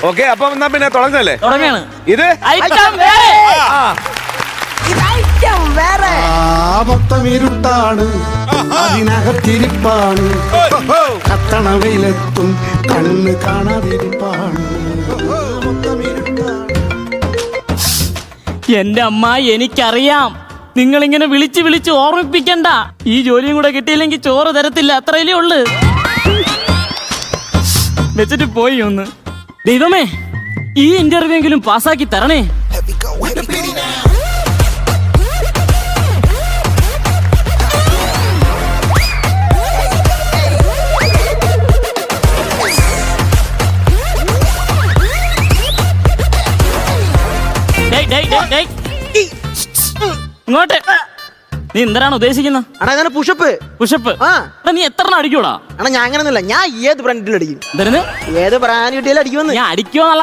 Okay, അപ്പൊ എന്നാ പിന്നെ തുടങ്ങല്ലേ? തുടങ്ങാണ്. ഇത് ഐറ്റം വേറെ. മൊത്തം ഇരുട്ടാണ്, അതിനകത്തിരിപ്പാണ്, കത്തണ വെയിലെത്തും കണ്ണ് കാണാതിരിപ്പാണ്. മൊത്തം ഇരുട്ടാണ്. എന്റെ അമ്മ, എനിക്കറിയാം നിങ്ങളിങ്ങനെ വിളിച്ച് വിളിച്ച് ഓർമ്മിപ്പിക്കണ്ട. ഈ ജോലിയും കൂടെ കിട്ടിയില്ലെങ്കിൽ ചോറ് തരത്തില്ല, അത്രയല്ലേ ഉള്ളു. വെച്ചിട്ട് പോയി ഒന്ന്. ദൈവമേ, ഈ ഇന്റർവ്യൂ എങ്കിലും പാസ്സാക്കി തരണേ. ഇങ്ങോട്ട്. നീ എന്തിനാണ് ഉദ്ദേശിക്കുന്നത്? അണ്ണാ പുഷപ്പ്. പുഷപ്പ്? നീ എത്ര അടിക്കൂടാ? അണ്ണാ ഞാൻ അങ്ങനൊന്നുമില്ല, ഞാൻ ഏത് ബ്രാൻഡിലും അടിക്കും. എന്തായിരുന്നു? ഏത് ബ്രാൻഡ് കിട്ടിയാലും അടിക്കുമെന്ന്. ഞാൻ അടിക്കുമെന്നുള്ള